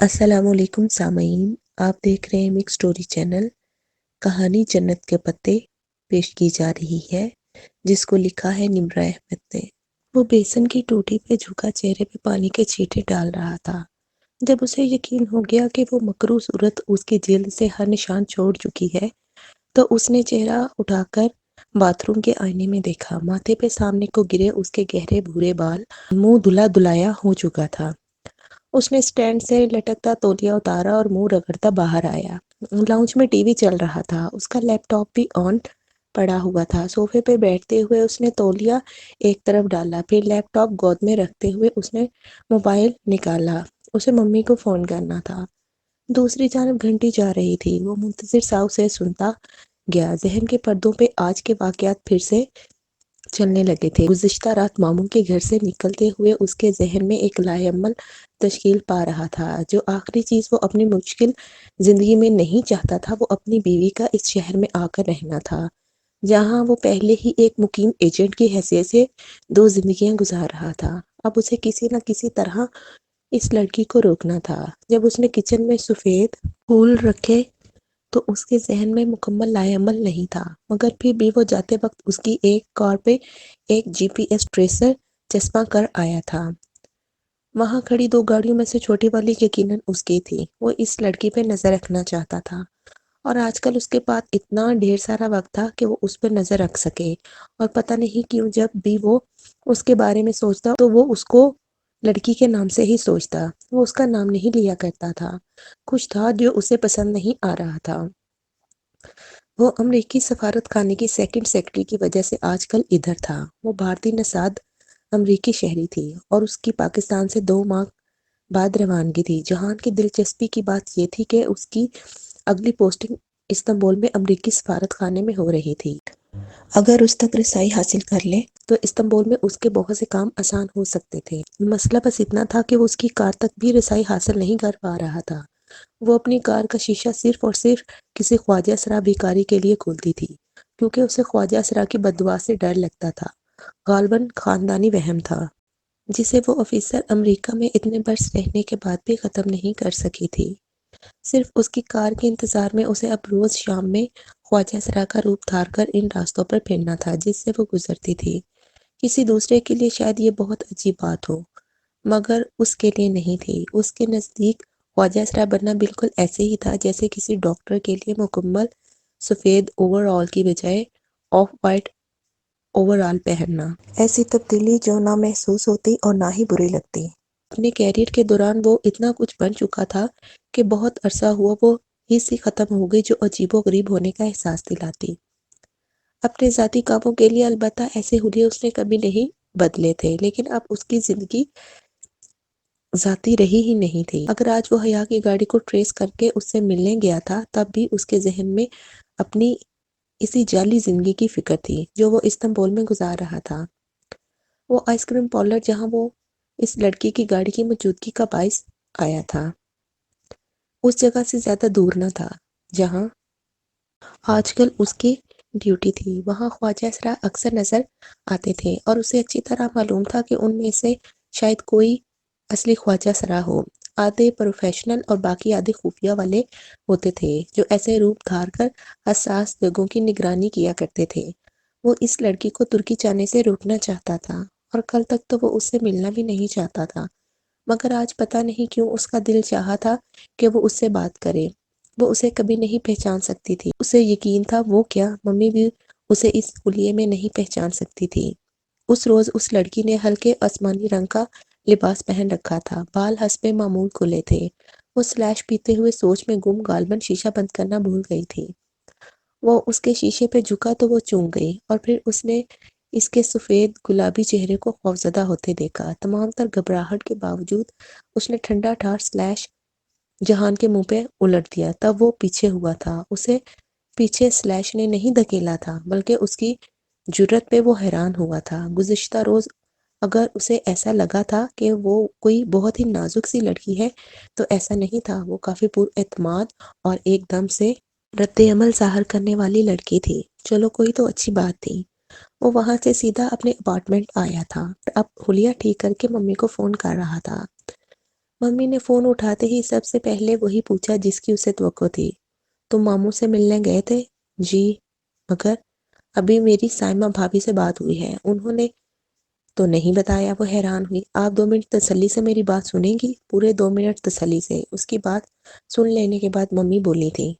السلام علیکم سامعین، آپ دیکھ رہے ہیں مکس سٹوری چینل۔ کہانی جنت کے پتے پیش کی جا رہی ہے، جس کو لکھا ہے نمرہ احمد نے۔ وہ بیسن کی ٹوٹی پہ جھکا چہرے پہ پانی کے چھینٹے ڈال رہا تھا۔ جب اسے یقین ہو گیا کہ وہ مکروہ صورت اس کی جلد سے ہر نشان چھوڑ چکی ہے تو اس نے چہرہ اٹھا کر باتھ روم کے آئینے میں دیکھا۔ ماتھے پہ سامنے کو گرے اس کے گہرے بھورے بال، منہ دھلا دھلایا ہو چکا تھا۔ اس نے سٹینڈ سے لٹکتا تولیہ اتارا اور منہ رگڑتا باہر آیا۔ لاؤنج میں ٹی وی چل رہا تھا، اس کا لیپ ٹاپ بھی آن پڑا ہوا تھا۔ صوفے پہ بیٹھتے ہوئے اس نے تولیہ ایک طرف ڈالا، پھر لیپ ٹاپ گود میں رکھتے ہوئے اس نے موبائل نکالا۔ اسے ممی کو فون کرنا تھا۔ دوسری جانب گھنٹی جا رہی تھی، وہ منتظر سا اسے سنتا گیا۔ ذہن کے پردوں پہ آج کے واقعات پھر سے چلنے لگے تھے۔ گزشتہ رات ماموں کے گھر سے نکلتے ہوئے اس کے ذہن میں ایک لائعمل تشکیل پا رہا تھا۔ جو آخری چیز وہ اپنی مشکل زندگی میں نہیں چاہتا تھا وہ اپنی بیوی کا اس شہر میں آ کر رہنا تھا، جہاں وہ پہلے ہی ایک مقیم ایجنٹ کی حیثیت سے دو زندگیاں گزار رہا تھا۔ اب اسے کسی نہ کسی طرح اس لڑکی کو روکنا تھا۔ جب اس نے کچن میں سفید پھول رکھے تو اس کے ذہن میں مکمل لائعمل نہیں تھا، مگر پھر بھی وہ جاتے وقت اس کی ایک کار پہ ایک جی پی ایس ٹریسر چسپاں کر آیا تھا۔ وہاں کھڑی دو گاڑیوں میں سے چھوٹی والی یقیناً اس کی تھی۔ وہ اس لڑکی پہ نظر رکھنا چاہتا تھا، اور آج کل اس کے پاس اتنا ڈھیر سارا وقت تھا کہ وہ اس پہ نظر رکھ سکے۔ اور پتہ نہیں کیوں جب بھی وہ اس کے بارے میں سوچتا تو وہ اس کو لڑکی کے نام سے ہی سوچتا۔ وہ اس کا نام نہیں لیا کرتا تھا۔ کچھ تھا جو اسے پسند نہیں آ رہا تھا۔ وہ امریکی سفارت خانے کی سیکنڈ سیکرٹری کی وجہ سے آج کل ادھر تھا۔ وہ بھارتی نژاد امریکی شہری تھی اور اس کی پاکستان سے 2 ماہ بعد روانگی تھی۔ جہان کی دلچسپی کی بات یہ تھی کہ اس کی اگلی پوسٹنگ استنبول میں امریکی سفارت خانے میں ہو رہی تھی۔ اگر اس تک رسائی حاصل کر لے تو استنبول میں اس کے بہت سے کام آسان ہو سکتے تھے۔ مسئلہ بس اتنا تھا کہ وہ اس کی کار تک بھی رسائی حاصل نہیں کر پا رہا تھا۔ وہ اپنی کار کا شیشہ صرف اور صرف کسی خواجہ سرا بھکاری کے لیے کھولتی تھی، کیونکہ اسے خواجہ سرا کی بددعا سے ڈر لگتا تھا۔ غالباً خاندانی وہم تھا، جسے وہ آفیسر امریکہ میں اتنے برس رہنے کے بعد بھی ختم نہیں کر سکی تھی۔ صرف اس کی کار کے انتظار میں اسے اب روز شام میں خواجہ سرا کا روپ دھار کر ان راستوں پر پھرنا تھا جس سے وہ گزرتی تھی۔ کسی دوسرے کے لیے شاید یہ بہت عجیب بات ہو، مگر اس کے لیے نہیں تھی۔ اس کے نزدیک خواجہ سرا بننا بالکل ایسے ہی تھا جیسے کسی ڈاکٹر کے لیے مکمل سفید اوور آل کی بجائے آف وائٹ اوور آل پہننا۔ ایسی تبدیلی جو نہ محسوس ہوتی اور نہ ہی بری لگتی۔ اپنے کیریئر کے دوران وہ اتنا کچھ بن چکا تھا کہ بہت عرصہ ہوا وہ ہی سی ختم ہو گئی جو عجیب و غریب ہونے کا احساس دلاتی۔ اپنے ذاتی کاموں کے لیے البتہ ایسے حلیے اس نے کبھی نہیں بدلے تھے، لیکن اب اس کی زندگی ذاتی رہی ہی نہیں تھی۔ اگر آج وہ حیا کی گاڑی کو ٹریس کر کے اس سے ملنے گیا تھا تب بھی اس کے ذہن میں اپنی اسی جعلی زندگی کی فکر تھی جو وہ استنبول میں گزار رہا تھا۔ وہ آئس کریم پارلر جہاں وہ اس لڑکی کی گاڑی کی موجودگی کا باعث آیا تھا، اس جگہ سے زیادہ دور نہ تھا جہاں آج کل اس کی ڈیوٹی تھی۔ وہاں خواجہ سرا اکثر نظر آتے تھے اور اسے اچھی طرح معلوم تھا کہ ان میں سے شاید کوئی اصلی خواجہ سرا ہو۔ آدھے پروفیشنل اور باقی آدھے خفیہ والے ہوتے تھے جو ایسے روپ دھار کر حساس جگہوں کی نگرانی کیا کرتے تھے۔ وہ اس لڑکی کو ترکی جانے سے روکنا چاہتا تھا اور کل تک تو وہ اس سے ملنا بھی نہیں چاہتا تھا، مگر آج پتہ نہیں کیوں اس کا دل چاہا تھا کہ وہ اس سے بات کرے۔ وہ اسے کبھی نہیں پہچان سکتی تھی، اسے یقین تھا وہ کیا ممی بھی اسے اس حلیے میں نہیں پہچان سکتی تھی۔ اس روز اس لڑکی نے ہلکے آسمانی رنگ کا لباس پہن رکھا تھا، بال حسب معمول کھلے تھے۔ وہ سلیش پیتے ہوئے سوچ میں گم غالباً شیشہ بند کرنا بھول گئی تھی۔ وہ اس کے شیشے پہ جھکا تو وہ چونک گئی، اور پھر اس نے اس کے سفید گلابی چہرے کو خوفزدہ ہوتے دیکھا۔ تمام تر گھبراہٹ کے باوجود اس نے ٹھنڈا ٹھار سلیش جہان کے منہ پہ الٹ دیا۔ تب وہ پیچھے ہوا تھا، اسے پیچھے سلیش نے نہیں دھکیلا تھا بلکہ اس کی جرأت پہ وہ حیران ہوا تھا۔ گزشتہ روز اگر اسے ایسا لگا تھا کہ وہ کوئی بہت ہی نازک سی لڑکی ہے تو ایسا نہیں تھا، وہ کافی پر اعتماد اور ایک دم سے رد عمل ظاہر کرنے والی لڑکی تھی۔ چلو کوئی تو اچھی بات تھی۔ وہ وہاں سے سیدھا اپنے اپارٹمنٹ آیا تھا اور اب حلیہ ٹھیک کر کے ممی کو فون کر رہا تھا۔ ممی نے فون اٹھاتے ہی سب سے پہلے وہی پوچھا جس کی اسے توقع تھی۔ تم ماموں سے ملنے گئے تھے؟ جی، مگر ابھی میری سائمہ بھابھی سے بات ہوئی ہے، انہوں نے تو نہیں بتایا۔ وہ حیران ہوئی۔ آپ 2 منٹ تسلی سے میری بات سنیں گی؟ پورے 2 منٹ تسلی سے۔ اس کی بات سن لینے کے بعد ممی بولی تھی،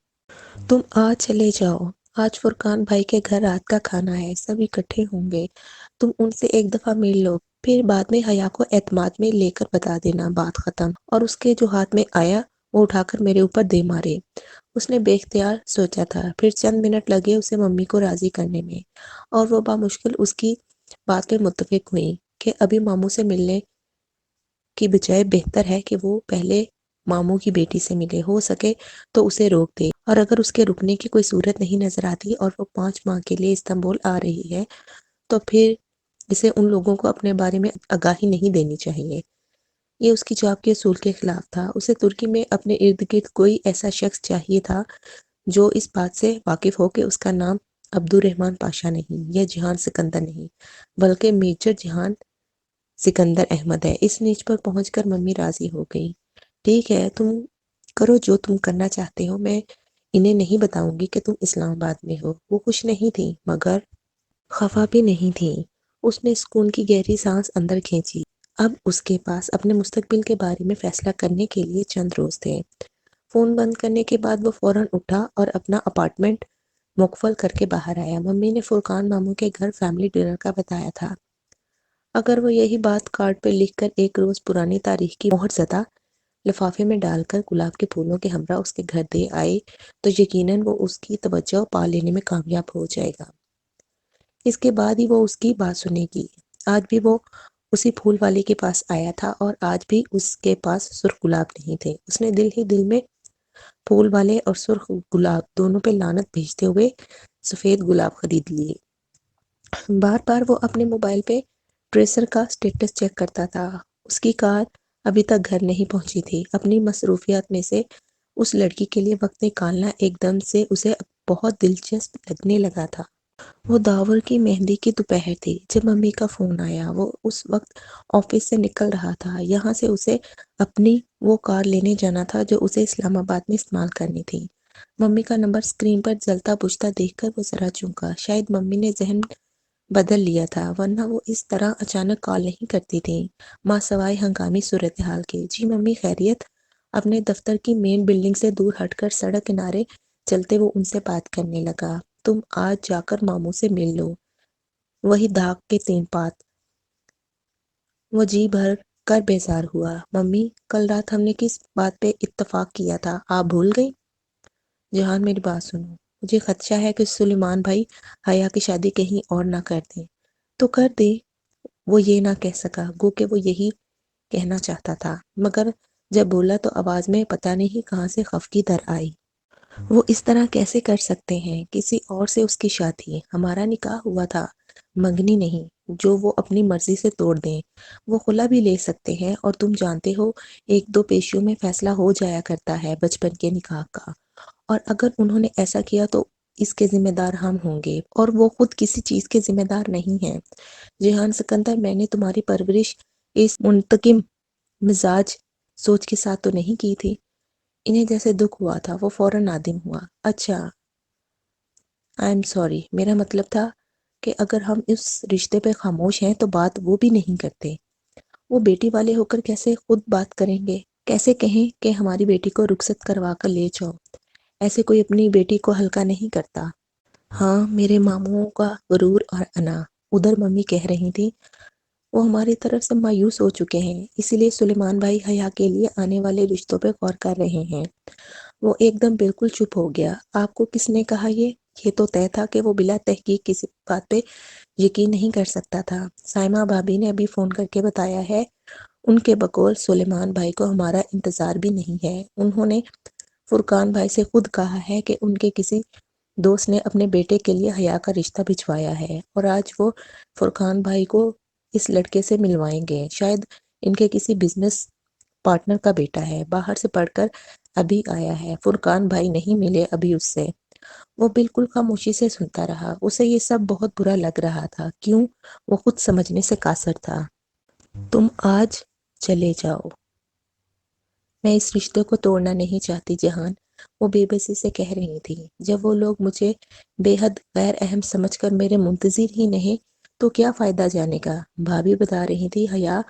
تم آج چلے جاؤ، آج فرقان بھائی کے گھر رات کا کھانا ہے، سب اکٹھے ہوں گے، تم ان سے ایک دفعہ مل لو، پھر بعد میں حیا کو اعتماد میں لے کر بتا دینا، بات ختم۔ اور اس کے جو ہاتھ میں آیا وہ اٹھا کر میرے اوپر دے مارے۔ اس نے بے اختیار سوچا تھا، پھر چند منٹ لگے اسے ممی کو راضی کرنے میں، اور وہ بامشکل اس کی بات پہ متفق ہوئی کہ ابھی ماموں سے ملنے کی بجائے بہتر ہے کہ وہ پہلے ماموں کی بیٹی سے ملے، ہو سکے تو اسے روک دے، اور اگر اس کے رکنے کی کوئی صورت نہیں نظر آتی اور وہ 5 ماہ کے لیے استنبول آ رہی ہے تو پھر اسے ان لوگوں کو اپنے بارے میں آگاہی نہیں دینی چاہیے۔ یہ اس کی جاب کے اصول کے خلاف تھا۔ اسے ترکی میں اپنے ارد گرد کوئی ایسا شخص چاہیے تھا جو اس بات سے واقف ہو کہ اس کا نام عبد الرحمن پاشا نہیں یا جہان سکندر نہیں، بلکہ میجر جہان سکندر احمد ہے۔ اس نیچ پر پہنچ کر ممی راضی ہو گئی۔ ٹھیک ہے، تم کرو جو تم کرنا چاہتے ہو، میں انہیں نہیں بتاؤں گی کہ تم اسلام آباد میں ہو۔ وہ خوش نہیں تھی مگر خفا بھی نہیں تھی۔ اس نے سکون کی گہری سانس اندر کھینچی۔ اب اس کے پاس اپنے مستقبل کے بارے میں فیصلہ کرنے کے لیے چند روز تھے۔ فون بند کرنے کے بعد وہ فوراً اٹھا اور اپنا اپارٹمنٹ مقفل کر کے باہر آیا۔ ممی نے فرقان ماموں کے گھر فیملی ڈنر کا بتایا تھا۔ اگر وہ یہی بات کارڈ پہ لکھ کر ایک روز پرانی تاریخ کی مہر زدہ لفافے میں ڈال کر گلاب کے پھولوں کے ہمراہ اس کے گھر دے آئے تو یقیناً وہ اس کی توجہ پا لینے میں کامیاب ہو جائے گا۔ اس کے بعد ہی وہ اس کی بات سنے گی۔ آج بھی وہ اسی پھول والے کے پاس آیا تھا اور آج بھی اس کے پاس سرخ گلاب نہیں تھے۔ اس نے دل ہی دل میں پھول والے اور سرخ گلاب دونوں پہ لعنت بھیجتے ہوئے سفید گلاب خرید لیے۔ بار بار وہ اپنے موبائل پہ ٹریسر کا سٹیٹس چیک کرتا تھا۔ اس کی کار ابھی تک گھر نہیں پہنچی تھی۔ اپنی مصروفیات میں سے اس لڑکی کے لیے وقت نکالنا ایک دم سے اسے بہت دلچسپ لگنے لگا تھا۔ وہ داور کی مہندی کی دوپہر تھی جب ممی کا فون آیا۔ وہ اس وقت آفس سے نکل رہا تھا۔ یہاں سے اسے اپنی وہ کار لینے جانا تھا جو اسے اسلام آباد میں استعمال کرنی تھی۔ ممی کا نمبر اسکرین پر جلتا بجھتا دیکھ کر وہ ذرا چونکا۔ شاید ممی نے ذہن بدل لیا تھا، ورنہ وہ اس طرح اچانک کال نہیں کرتی تھی ماں سوائے ہنگامی صورتحال کے۔ جی ممی، خیریت؟ اپنے دفتر کی مین بلڈنگ سے دور ہٹ کر سڑک کنارے چلتے وہ ان سے بات کرنے لگا۔ تم آج جا کر ماموں سے مل لو، وہی داغ کے 3 پات۔ وہ جی بھر کر بیزار ہوا۔ ممی، کل رات ہم نے کس بات پہ اتفاق کیا تھا، آپ بھول گئی؟ جہان، میری بات سنو، مجھے خدشہ ہے کہ سلیمان بھائی حیا کی شادی کہیں اور نہ کر دیں۔ تو کر دے۔ وہ یہ نہ کہہ سکا، گو کہ وہ یہی کہنا چاہتا تھا، مگر جب بولا تو آواز میں پتہ نہیں کہاں سے خفگی در آئی۔ وہ اس طرح کیسے کر سکتے ہیں؟ کسی اور سے اس کی شادی، ہمارا نکاح ہوا تھا، منگنی نہیں جو وہ اپنی مرضی سے توڑ دیں۔ وہ خلا بھی لے سکتے ہیں، اور تم جانتے ہو 1-2 پیشیوں میں فیصلہ ہو جایا کرتا ہے بچپن کے نکاح کا، اور اگر انہوں نے ایسا کیا تو اس کے ذمہ دار ہم ہوں گے، اور وہ خود کسی چیز کے ذمہ دار نہیں ہیں۔ جہان سکندر، میں نے تمہاری پرورش اس منتقم مزاج سوچ کے ساتھ تو نہیں کی تھی۔ انہیں جیسے دکھ ہوا تھا، وہ فوراً نادم ہوا۔ اچھا، آئی ایم سوری، میرا مطلب تھا کہ اگر ہم اس رشتے پہ خاموش ہیں تو بات وہ بھی نہیں کرتے۔ وہ بیٹی والے ہو کر کیسے خود بات کریں گے؟ کیسے کہیں کہ ہماری بیٹی کو رخصت کروا کر لے جاؤ؟ ایسے کوئی اپنی بیٹی کو ہلکا نہیں کرتا۔ ہاں، میرے ماموں کا غرور اور انا، ادھر ممی کہہ رہی تھی، وہ ہماری طرف سے مایوس ہو چکے ہیں، اسی لیے سلیمان بھائی حیا کے لیے آنے والے رشتوں پہ غور کر رہے ہیں۔ وہ ایک دم بالکل چپ ہو گیا۔ آپ کو کس نے کہا یہ تو طے تھا کہ وہ بلا تحقیق کسی بات پہ یقین نہیں کر سکتا تھا۔ سائمہ بھابی نے ابھی فون کر کے بتایا ہے، ان کے بقول سلیمان بھائی کو ہمارا انتظار بھی نہیں ہے۔ انہوں نے فرقان بھائی سے خود کہا ہے کہ ان کے کسی دوست نے اپنے بیٹے کے لیے حیا کا رشتہ بھجوایا ہے، اور آج وہ فرقان بھائی کو اس لڑکے سے ملوائیں گے۔ شاید ان کے کسی بزنس پارٹنر کا بیٹا ہے، باہر سے پڑھ کر ابھی آیا ہے۔ فرقان بھائی نہیں ملے ابھی اس سے۔ وہ بالکل خاموشی سے سنتا رہا۔ اسے یہ سب بہت برا لگ رہا تھا۔ کیوں؟ وہ خود سمجھنے سے قاصر تھا۔ تم آج چلے جاؤ۔ میں اس رشتے کو توڑنا نہیں چاہتی جہان، وہ بے بسی سے کہہ رہی تھی۔ جب وہ لوگ مجھے بے حد غیر اہم سمجھ کر میرے منتظر ہی نہیں تو کیا فائدہ جانے کا؟ بھابھی بتا رہی تھی۔ حیا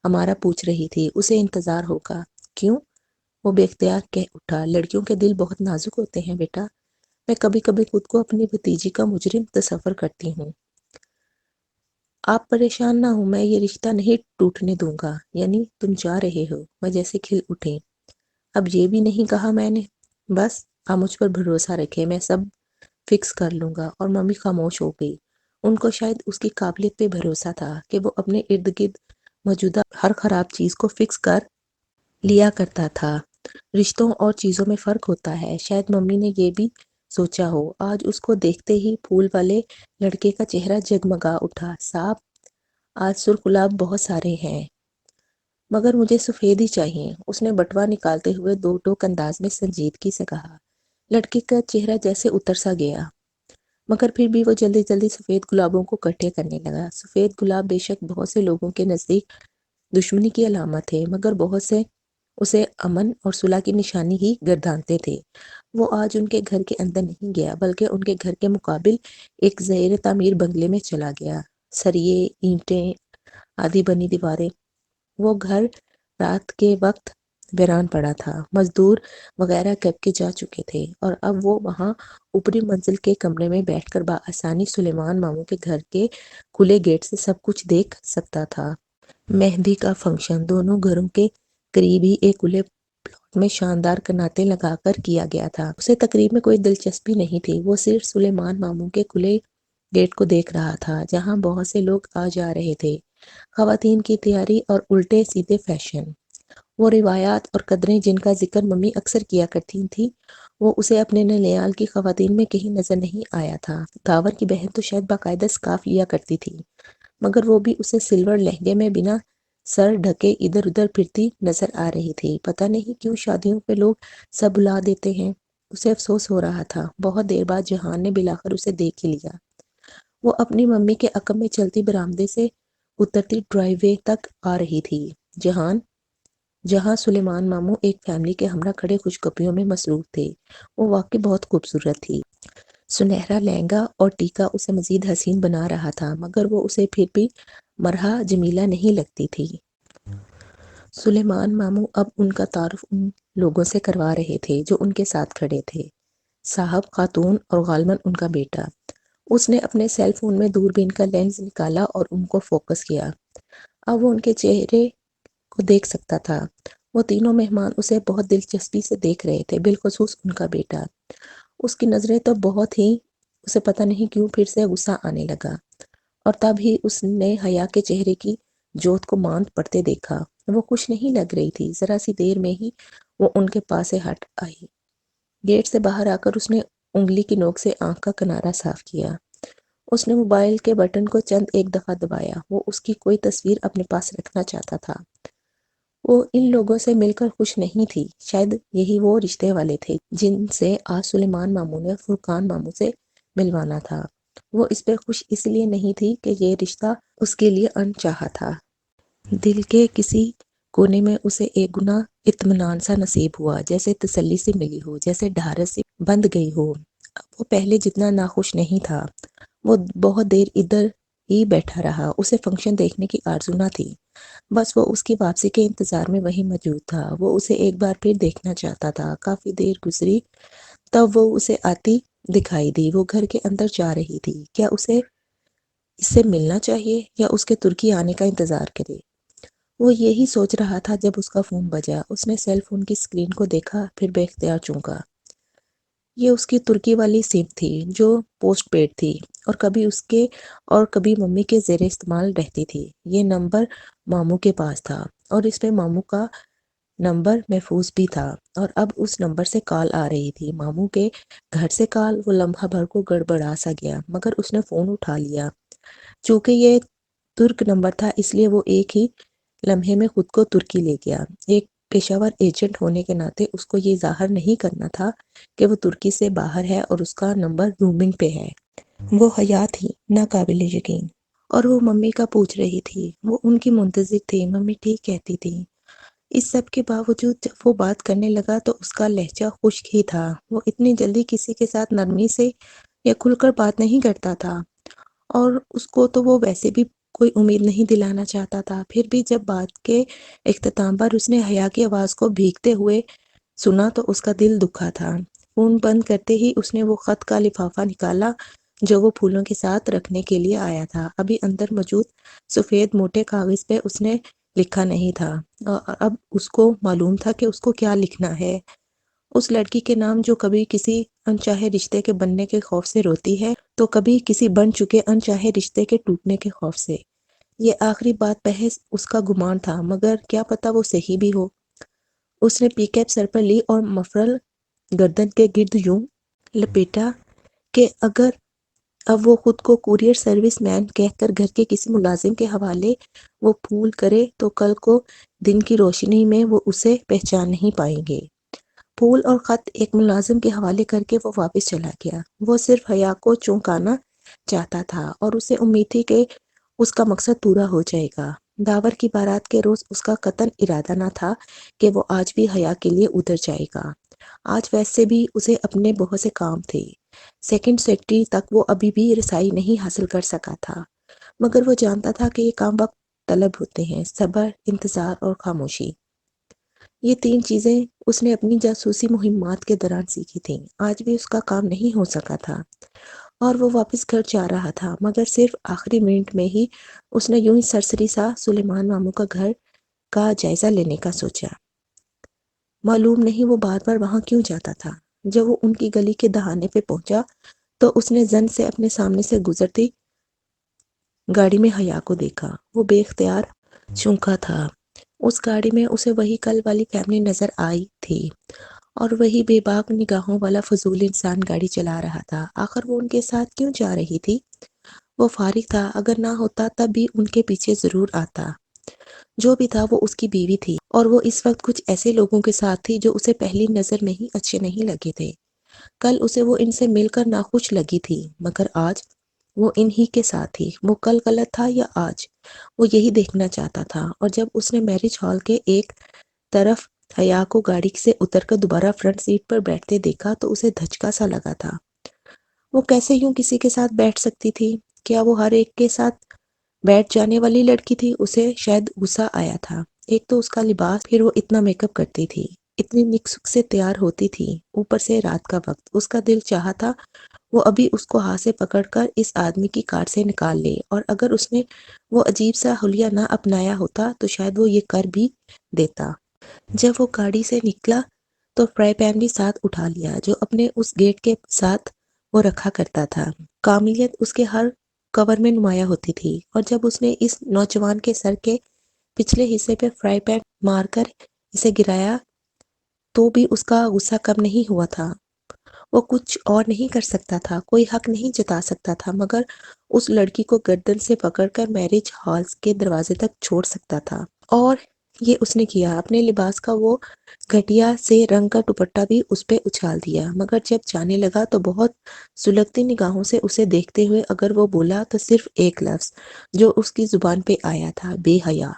ہمارا پوچھ رہی تھی، اسے انتظار ہوگا؟ کیوں؟ وہ بے اختیار کہہ اٹھا، لڑکیوں کے دل بہت نازک ہوتے ہیں بیٹا۔ میں کبھی کبھی خود کو اپنی بھتیجی کا مجرم تصور کرتی ہوں۔ آپ پریشان نہ ہوں، میں یہ رشتہ نہیں ٹوٹنے دوں گا۔ یعنی تم جا رہے ہو؟ میں جیسے کھل اٹھی۔ اب یہ بھی نہیں کہا میں نے۔ بس آپ مجھ پر بھروسہ رکھے، میں سب فکس کر لوں گا۔ اور ممی خاموش ہو گئی۔ ان کو شاید اس کی قابلیت پہ بھروسہ تھا کہ وہ اپنے ارد گرد موجودہ ہر خراب چیز کو فکس کر لیا کرتا تھا۔ رشتوں اور چیزوں میں فرق ہوتا ہے۔ شاید ممی نے یہ بھی سوچا ہو۔ آج اس کو دیکھتے ہی پھول والے لڑکے کا چہرہ جگمگا اٹھا۔ صاحب، آج سرخ گلاب بہت سارے ہیں مگر مجھے سفید ہی چاہیے، اس نے بٹوا نکالتے ہوئے دو ٹوک انداز میں سنجیدگی سے کہا۔ لڑکے کا چہرہ جیسے اتر سا گیا، مگر پھر بھی وہ جلدی جلدی سفید گلابوں کو اکٹھے کرنے لگا۔ سفید گلاب بے شک بہت سے لوگوں کے نزدیک دشمنی کی علامت ہے، مگر بہت سے اسے امن اور صلح کی نشانی ہی گردانتے تھے۔ وہ آج ان کے گھر کے اندر نہیں گیا، بلکہ ان کے گھر کے مقابل ایک زیر تعمیر بنگلے میں چلا گیا۔ سریے، اینٹیں، آدھی بنی دیواریں، وہ گھر رات کے وقت ویران پڑا تھا۔ مزدور وغیرہ کب کے جا چکے تھے اور اب وہ وہاں اوپری منزل کے کمرے میں بیٹھ کر بآسانی سلیمان ماموں کے گھر کے کھلے گیٹ سے سب کچھ دیکھ سکتا تھا۔ مہندی کا فنکشن دونوں گھروں کے قریب ہی ایک کھلے پلاٹ میں شاندار کناتے لگا کر کیا گیا تھا۔ اسے تقریب میں کوئی دلچسپی نہیں تھی، وہ صرف سلیمان ماموں کے کھلے گیٹ کو دیکھ رہا تھا جہاں بہت سے لوگ آ جا رہے تھے۔ خواتین کی تیاری اور الٹے سیدھے فیشن، وہ روایات اور قدریں جن کا ذکر ممی اکثر کیا کرتی تھی، وہ اسے اپنے ننیال کی خواتین میں کہیں نظر نہیں آیا تھا۔ داور کی بہن تو شاید باقاعدہ سکارف لیا کرتی تھی، مگر وہ بھی اسے سلور لہنگے میں بنا سر ڈھکے ادھر ادھر پھرتی نظر آ رہی تھی۔ پتہ نہیں کیوں شادیوں پہ لوگ سب بلا دیتے ہیں۔ اسے افسوس ہو رہا تھا۔ بہت دیر بعد جہان نے بلاخر اسے دیکھ ہی لیا۔ وہ اپنی ممی کے عقب میں چلتی برآمدے سے اترتی ڈرائیو وے تک آ رہی تھی، جہاں سلیمان ماموں ایک فیملی کے ہمراہ کھڑے خوشخبریوں میں مصروف تھے۔ وہ واقعی بہت خوبصورت تھی۔ سنہرا لہنگا اور ٹیکا اسے مزید حسین بنا رہا تھا، مگر وہ اسے پھر بھی مرحا جمیلہ نہیں لگتی تھی۔ سلیمان ماموں اب ان کا تعارف ان لوگوں سے کروا رہے تھے جو ان کے ساتھ کھڑے تھے۔ صاحب، خاتون اور غالباً ان کا بیٹا۔ اس نے اپنے سیل فون میں دوربین کا لینس نکالا اور ان کو فوکس کیا۔ اب وہ ان کے چہرے کو دیکھ سکتا تھا۔ وہ تینوں مہمان اسے بہت دلچسپی سے دیکھ رہے تھے، بالخصوص ان کا بیٹا۔ اس کی نظریں تو بہت ہی، اسے پتہ نہیں کیوں پھر سے غصہ آنے لگا، اور تب ہی اس نے حیا کے چہرے کی جوت کو ماند پڑتے دیکھا۔ وہ خوش نہیں لگ رہی تھی۔ ذرا سی دیر میں ہی وہ ان کے پاس سے ہٹ آئی۔ گیٹ سے باہر آ کر اس نے انگلی کی نوک سے آنکھ کا کنارہ صاف کیا۔ اس نے موبائل کے بٹن کو چند ایک دفعہ دبایا۔ وہ اس کی کوئی تصویر اپنے پاس رکھنا چاہتا تھا۔ وہ ان لوگوں سے مل کر خوش نہیں تھی۔ شاید یہی وہ رشتے والے تھے جن سے آج سلیمان ماموں نے فرقان ماموں سے ملوانا تھا۔ وہ اس پہ خوش اس لیے نہیں تھی کہ یہ رشتہ اس کے لیے انچاہا تھا۔ دل کے کسی کونے میں اسے ایک گنا اطمینان سا نصیب ہوا، جیسے تسلی سے ملی ہو، جیسے ڈھارس سے بندھ گئی ہو۔ اب وہ پہلے جتنا ناخوش نہیں تھا۔ وہ بہت دیر ادھر ہی بیٹھا رہا۔ اسے فنکشن دیکھنے کی آرزو نہ تھی، بس وہ اس کی واپسی کے انتظار میں وہیں موجود تھا۔ وہ اسے ایک بار پھر دیکھنا چاہتا تھا۔ کافی دیر گزری، تب وہ اسے آتی دکھائی دی۔ وہ گھر کے اندر جا رہی تھی۔ کیا اسے اس سے ملنا چاہیے یا اس کے ترکی آنے کا انتظار کرے؟ وہ یہی سوچ رہا تھا جب اس کا فون بجا۔ اس نے سیل فون کی اسکرین کو دیکھا، پھر بے اختیار چونکا۔ یہ اس کی ترکی والی سم تھی جو پوسٹ پیڈ تھی اور کبھی اس کے اور کبھی ممی کے زیر استعمال رہتی تھی۔ یہ نمبر ماموں کے پاس تھا اور اس پہ ماموں کا نمبر محفوظ بھی تھا، اور اب اس نمبر سے کال آ رہی تھی، ماموں کے گھر سے کال۔ وہ لمحہ بھر کو گڑبڑا سا گیا، مگر اس نے فون اٹھا لیا۔ چونکہ یہ ترک نمبر تھا اس لیے وہ ایک ہی لمحے میں خود کو ترکی لے گیا۔ ایک پیشہ ور ایجنٹ ہونے کے ناطے اس کو یہ ظاہر نہیں کرنا تھا کہ وہ ترکی سے باہر ہے اور اس کا نمبر رومنگ پہ ہے۔ وہ حیا تھی، ناقابل یقین، اور وہ ممی کا پوچھ رہی تھی۔ وہ ان کی منتظر تھی۔ ممی ٹھیک کہتی تھی، اس سب کے باوجود جب وہ بات کرنے لگا تو اس کا لہجہ خشک ہی تھا۔ وہ اتنی جلدی کسی کے ساتھ نرمی سے یا کھل کر بات نہیں کرتا تھا، اور اس کو تو وہ ویسے بھی کوئی امید نہیں دلانا چاہتا تھا۔ پھر بھی جب بات کے اختتام پر اس نے حیا کی آواز کو بھیگتے ہوئے سنا تو اس کا دل دکھا تھا۔ فون بند کرتے ہی اس نے وہ خط کا لفافہ نکالا جو وہ پھولوں کے ساتھ رکھنے کے لیے آیا تھا۔ ابھی اندر موجود سفید موٹے کاغذ پہ اس نے لکھا نہیں تھا، اور اب اس کو معلوم تھا کہ اس کو کیا لکھنا ہے۔ اس لڑکی کے نام جو کبھی کسی انچاہے رشتے کے بننے کے خوف سے روتی ہے تو کبھی کسی بن چکے انچاہے رشتے کے ٹوٹنے کے خوف سے۔ یہ آخری بات محض اس کا گمان تھا، مگر کیا پتا وہ صحیح بھی ہو۔ اس نے پی کیپ سر پر لی اور مفرل گردن کے گرد یوں لپیٹا کہ اگر اب وہ خود کو کورئر سروس مین کہہ کر گھر کے کسی ملازم کے حوالے وہ پھول کرے تو کل کو دن کی روشنی میں وہ اسے پہچان نہیں پائیں گے۔ پھول اور خط ایک ملازم کے حوالے کر کے وہ واپس چلا گیا۔ وہ صرف حیا کو چونکانا چاہتا تھا اور اسے امید تھی کہ اس کا مقصد پورا ہو جائے گا۔ داور کی بارات کے روز اس کا قطعاً ارادہ نہ تھا کہ وہ آج بھی حیا کے لیے ادھر جائے گا۔ آج ویسے بھی اسے اپنے بہت سے کام تھے۔ سیکنڈ سیکرٹری تک وہ ابھی بھی رسائی نہیں حاصل کر سکا تھا، مگر وہ جانتا تھا کہ یہ کام وقت طلب ہوتے ہیں: صبر، انتظار اور خاموشی۔ یہ تین چیزیں اس نے اپنی جاسوسی مہمات کے دوران سیکھی تھیں۔ آج بھی اس کا کام نہیں ہو سکا تھا اور وہ واپس گھر جا رہا تھا، مگر صرف آخری منٹ میں ہی اس نے یوں ہی سرسری سا سلیمان ماموں کا گھر کا جائزہ لینے کا سوچا۔ معلوم نہیں وہ بار بار وہاں کیوں جاتا تھا۔ جب وہ ان کی گلی کے دہانے پہ پہنچا تو اس نے زن سے اپنے سامنے سے گزرتی گاڑی میں حیا کو دیکھا۔ وہ بے اختیار چونکا تھا۔ اس گاڑی میں اسے وہی کل والی فیملی نظر آئی تھی، اور وہی بے باک نگاہوں والا فضول انسان گاڑی چلا رہا تھا۔ آخر وہ ان کے ساتھ کیوں جا رہی تھی؟ وہ فارغ تھا، اگر نہ ہوتا تب بھی ان کے پیچھے ضرور آتا۔ جو بھی تھا وہ اس کی بیوی تھی، اور وہ اس وقت کچھ ایسے لوگوں کے ساتھ تھی جو اسے پہلی نظر میں ہی اچھے نہیں لگے تھے۔ کل اسے وہ ان سے مل کر ناخوش لگی تھی، مگر آج وہ ان ہی کے ساتھ تھی۔ وہ کل غلط تھا یا آج؟ وہ یہی دیکھنا چاہتا تھا، اور جب اس نے میرج ہال کے ایک طرف حیا کو گاڑی سے اتر کر دوبارہ فرنٹ سیٹ پر بیٹھتے دیکھا تو اسے دھچکا سا لگا تھا۔ وہ کیسے یوں کسی کے ساتھ بیٹھ سکتی تھی؟ کیا وہ ہر ایک کے ساتھ بیٹھ جانے والی لڑکی تھی؟ اسے شاید غصہ آیا تھا۔ ایک تو اس کا لباس، پھر وہ اتنا میک اپ کرتی تھی، اتنی نک سک سے تیار ہوتی تھی، اوپر سے رات کا وقت۔ اس کا دل چاہا تھا وہ ابھی اس کو ہاتھ سے پکڑ کر اس آدمی کی کار سے نکال لے، اور اگر اس نے وہ عجیب سا حلیہ نہ اپنایا ہوتا تو شاید وہ یہ کر بھی دیتا۔ جب وہ گاڑی سے نکلا تو فرائی پین بھی ساتھ اٹھا لیا جو اپنے اس گیٹ کے ساتھ وہ رکھا کرتا تھا۔ کاملیت اس کے ہر کور میں نمایاں ہوتی تھی، اور جب اس نے اس نوجوان کے سر کے پچھلے حصے پہ فرائی پین مار کر اسے گرایا تو بھی اس کا غصہ کم نہیں ہوا تھا۔ وہ کچھ اور نہیں کر سکتا تھا، کوئی حق نہیں جتا سکتا تھا، مگر اس لڑکی کو گردن سے پکڑ کر میرج ہال کے دروازے تک چھوڑ سکتا تھا۔ اور یہ اس نے کیا۔ اپنے لباس کا وہ گھٹیا سے رنگ کا دوپٹہ بھی اس پہ اچھال دیا، مگر جب جانے لگا تو بہت سلگتی نگاہوں سے اسے دیکھتے ہوئے اگر وہ بولا تو صرف ایک لفظ جو اس کی زبان پہ آیا تھا: بے حیا۔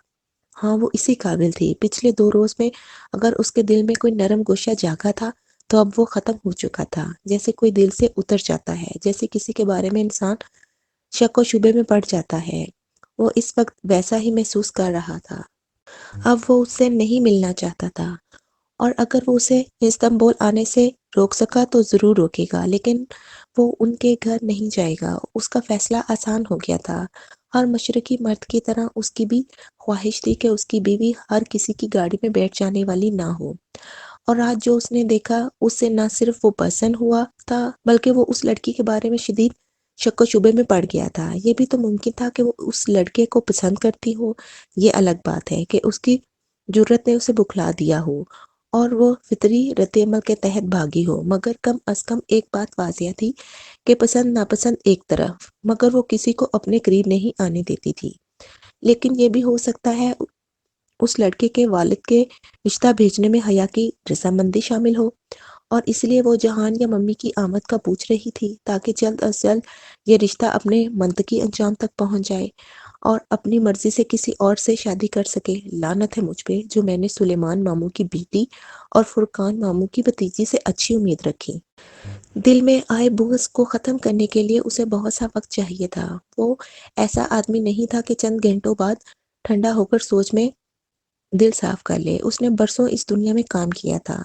ہاں، وہ اسی قابل تھی۔ پچھلے 2 روز میں اگر اس کے دل میں کوئی نرم گوشہ جاگا تھا تو اب وہ ختم ہو چکا تھا، جیسے کوئی دل سے اتر جاتا ہے، جیسے کسی کے بارے میں انسان شک و شبے میں پڑ جاتا ہے۔ وہ اس وقت ویسا ہی محسوس کر رہا تھا۔ اب وہ اس سے نہیں ملنا چاہتا تھا، اور اگر وہ اسے استنبول آنے سے روک سکا تو ضرور روکے گا، لیکن وہ ان کے گھر نہیں جائے گا۔ اس کا فیصلہ آسان ہو گیا تھا۔ ہر مشرقی مرد کی طرح اس کی بھی خواہش تھی کہ اس کی بیوی ہر کسی کی گاڑی میں بیٹھ جانے والی نہ ہو، اور آج جو اس نے دیکھا اس سے نہ صرف وہ پسند ہوا تھا بلکہ وہ اس لڑکی کے بارے میں شدید شک و شبے میں پڑ گیا تھا۔ یہ بھی تو ممکن تھا کہ وہ اس لڑکے کو پسند کرتی ہو۔ یہ الگ بات ہے کہ اس کی جرت نے اسے بکھلا دیا ہو اور وہ فطری رد عمل کے تحت بھاگی ہو، مگر کم از کم ایک بات واضح تھی کہ پسند ناپسند ایک طرف، مگر وہ کسی کو اپنے قریب نہیں آنے دیتی تھی۔ لیکن یہ بھی ہو سکتا ہے اس لڑکے کے والد کے رشتہ بھیجنے میں حیا کی رضامندی شامل ہو، اور اس لیے وہ جہان یا ممی کی آمد کا پوچھ رہی تھی تاکہ جلد از جلد یہ رشتہ اپنے منطقی انجام تک پہنچ جائے۔ اور اپنی مرضی سے کسی اور سے شادی کر سکے۔ لعنت ہے مجھ پہ جو میں نے سلیمان ماموں کی بیٹی اور فرقان ماموں کی بھتیجی سے اچھی امید رکھی۔ دل میں آئے بغض کو ختم کرنے کے لیے اسے بہت سا وقت چاہیے تھا۔ وہ ایسا آدمی نہیں تھا کہ چند گھنٹوں بعد ٹھنڈا ہو کر سوچ میں دل صاف کر لے۔ اس نے برسوں اس دنیا میں کام کیا تھا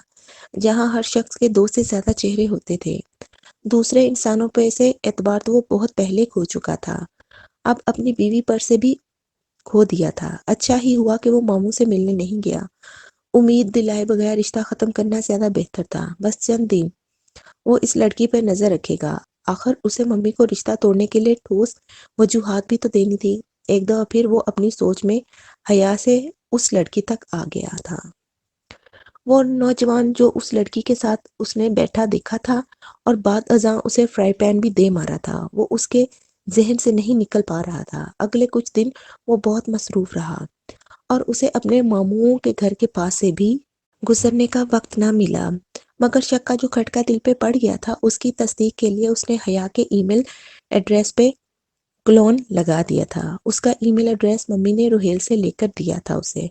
جہاں ہر شخص کے 2 سے زیادہ چہرے ہوتے تھے۔ دوسرے انسانوں پہ سے اعتبار تو وہ بہت پہلے کھو چکا تھا، اب اپنی بیوی پر سے بھی کھو دیا تھا۔ اچھا ہی ہوا کہ وہ ماموں سے ملنے نہیں گیا۔ امید دلائے بغیر رشتہ ختم کرنا زیادہ بہتر تھا۔ بس چند دن وہ اس لڑکی پر نظر رکھے گا، آخر اسے ممی کو رشتہ توڑنے کے لیے ٹھوس وجوہات بھی تو دینی تھی۔ ایک دفعہ پھر وہ اپنی سوچ میں حیا سے اس لڑکی تک آ گیا تھا۔ وہ نوجوان جو اس لڑکی کے ساتھ اس نے بیٹھا دیکھا تھا اور بعد ازاں اسے فرائی پین بھی دے مارا تھا، وہ اس کے ذہن سے نہیں نکل پا رہا تھا۔ اگلے کچھ دن وہ بہت مصروف رہا اور اسے اپنے ماموں کے گھر کے پاس سے بھی گزرنے کا وقت نہ ملا، مگر شک کا جو کھٹکا دل پہ پڑ گیا تھا اس کی تصدیق کے لیے اس نے حیا کے ای میل ایڈریس پہ کلون لگا دیا تھا۔ اس کا ای میل ایڈریس ممی نے روہیل سے لے کر دیا تھا اسے۔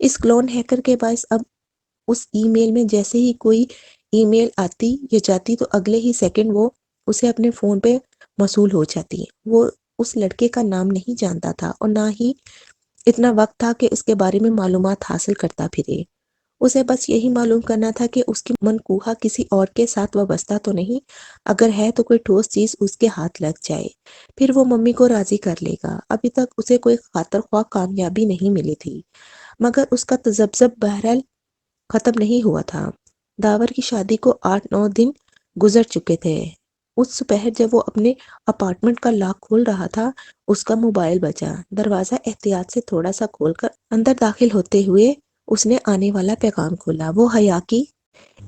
اس کلون ہیکر کے باعث اب اس ای میل میں جیسے ہی کوئی ای میل آتی یا جاتی تو اگلے ہی سیکنڈ وہ اسے اپنے فون پہ موصول ہو جاتی۔ وہ اس لڑکے کا نام نہیں جانتا تھا اور نہ ہی اتنا وقت تھا کہ اس کے بارے میں معلومات حاصل کرتا پھرے۔ اسے بس یہی معلوم کرنا تھا کہ اس کی منقوہ کسی اور کے ساتھ وابستہ تو نہیں، اگر ہے تو کوئی ٹھوس چیز اس کے ہاتھ لگ جائے، پھر وہ ممی کو راضی کر لے گا۔ ابھی تک اسے کوئی خاطر خواہ کامیابی نہیں ملی تھی، مگر اس کا تذبذب بہرحال ختم نہیں ہوا تھا۔ داور کی شادی کو 8-9 دن گزر چکے تھے۔ اس دوپہر جب وہ اپنے اپارٹمنٹ کا لاک کھول رہا تھا، اس کا موبائل بجا۔ دروازہ احتیاط سے تھوڑا سا کھول کر اندر داخل ہوتے ہوئے اس نے آنے والا پیغام کھولا۔ وہ حیا کی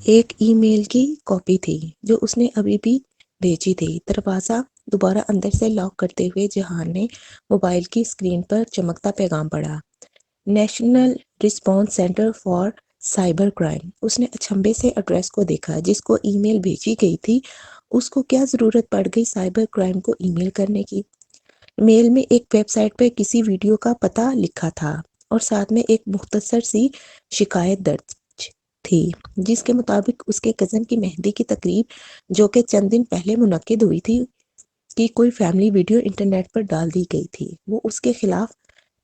ایک ای میل کی کاپی تھی جو اس نے ابھی بھی بھیجی تھی۔ دروازہ دوبارہ اندر سے لاک کرتے ہوئے جہان نے موبائل کی اسکرین پر چمکتا پیغام پڑھا، national response centre for cyber crime. اس نے اچنبھے سے ایڈریس کو دیکھا جس کو ای میل بھیجی گئی تھی۔ اس کو کیا ضرورت پڑ گئی سائبر کرائم کو ای میل کرنے کی؟ میل میں ایک ویب سائٹ پہ کسی ویڈیو کا پتہ لکھا تھا اور ساتھ میں ایک مختصر سی شکایت درج تھی جس کے مطابق اس کے کزن کی مہندی کی تقریب جو کہ چند دن پہلے منعقد ہوئی تھی کی کوئی فیملی ویڈیو انٹرنیٹ پر ڈال دی گئی تھی۔ وہ اس کے خلاف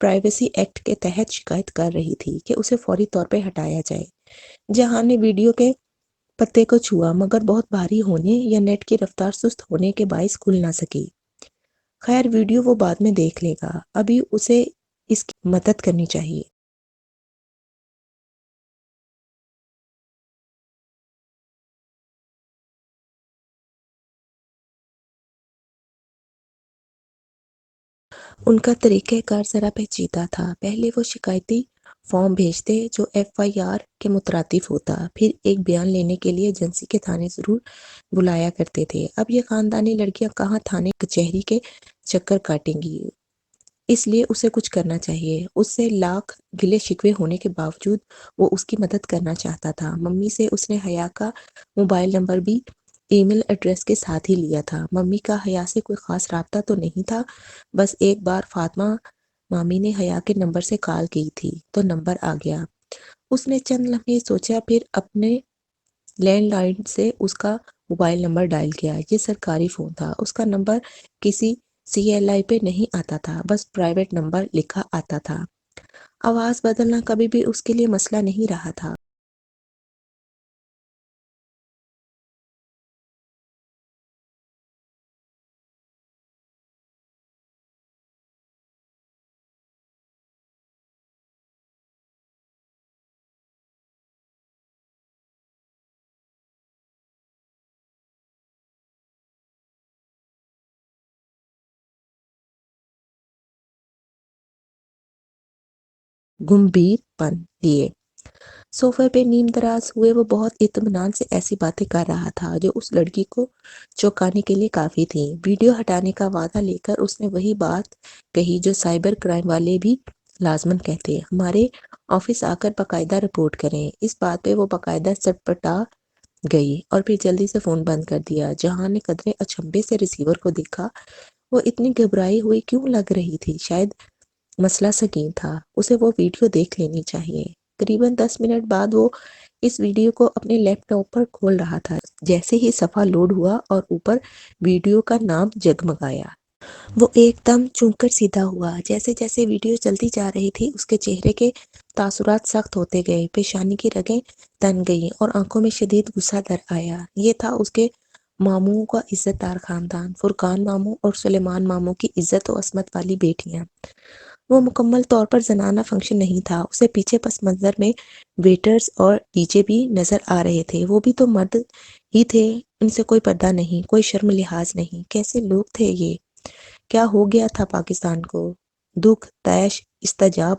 پرائیویسی ایکٹ کے تحت شکایت کر رہی تھی کہ اسے فوری طور پہ ہٹایا جائے۔ جہان نے ویڈیو کے پتے کو چھوا مگر بہت بھاری ہونے یا نیٹ کی رفتار سست ہونے کے باعث کھل نہ سکی۔ خیر ویڈیو وہ بعد میں دیکھ لے گا، ابھی اسے اس کی مدد کرنی چاہیے۔ ان کا طریقہ کار ذرا پیچیدہ تھا۔ پہلے وہ شکایتی فارم بھیجتے جو ایف آئی آر کے مترادف ہوتا، پھر ایک بیان لینے کے لیے ایجنسی کے تھانے ضرور بلایا کرتے تھے۔ اب یہ خاندانی لڑکیاں کہاں تھانے کچہری کے چکر کاٹیں گی؟ اس لیے اسے کچھ کرنا چاہیے۔ اس سے لاکھ گلے شکوے ہونے کے باوجود وہ اس کی مدد کرنا چاہتا تھا۔ ممی سے اس نے حیا کا موبائل نمبر بھی ای میل ایڈریس کے ساتھ ہی لیا تھا۔ ممی کا حیا سے کوئی خاص رابطہ تو نہیں تھا، بس ایک بار فاطمہ مامی نے حیا کے نمبر سے کال کی تھی تو نمبر آ گیا۔ اس نے چند لمحے سوچا پھر اپنے لینڈ لائن سے اس کا موبائل نمبر ڈائل کیا۔ یہ سرکاری فون تھا، اس کا نمبر کسی سی ایل آئی پہ نہیں آتا تھا، بس پرائیویٹ نمبر لکھا آتا تھا۔ آواز بدلنا کبھی بھی اس کے لیے مسئلہ نہیں رہا تھا۔ گمبھیر پن لیے صوفے پہ نیم دراز ہوئے وہ بہت اطمینان سے ایسی باتیں کر رہا تھا جو اس لڑکی کو چونکانے کے لیے کافی تھی۔ ویڈیو ہٹانے کا وعدہ لے کر اس نے وہی بات کہی جو سائبر کرائم والے بھی لازماً کہتے، ہمارے آفس آ کر باقاعدہ رپورٹ کریں۔ اس بات پہ وہ باقاعدہ سٹپٹا گئی اور پھر جلدی سے فون بند کر دیا۔ جہاں نے قدرے اچنبھے سے ریسیور کو دیکھا، وہ اتنی گھبرائی ہوئی کیوں لگ رہی تھی؟ شاید مسئلہ سنگین تھا، اسے وہ ویڈیو دیکھ لینی چاہیے۔ قریباً 10 منٹ بعد وہ اس ویڈیو کو اپنے لیپ ٹاپ پر کھول رہا تھا۔ جیسے ہی صفحہ لوڈ ہوا اور اوپر ویڈیو کا نام جگمگایا، وہ ایک دم چونک کر سیدھا ہوا۔ جیسے جیسے ویڈیو چلتی جا رہی تھی، اس کے چہرے کے تاثرات سخت ہوتے گئے، پیشانی کی رگیں تن گئیں اور آنکھوں میں شدید غصہ در آیا۔ یہ تھا اس کے ماموں کا عزت دار خاندان، فرقان ماموں اور سلیمان ماموں کی عزت و عصمت والی بیٹیاں۔ وہ مکمل طور پر زنانہ فنکشن نہیں تھا، اسے پیچھے پس منظر میں ویٹرز اور ڈی جے بھی نظر آ رہے تھے۔ وہ بھی تو مرد ہی تھے، ان سے کوئی پردہ نہیں، کوئی شرم لحاظ نہیں۔ کیسے لوگ تھے یہ؟ کیا ہو گیا تھا پاکستان کو؟ دکھ، طیش، استجاب۔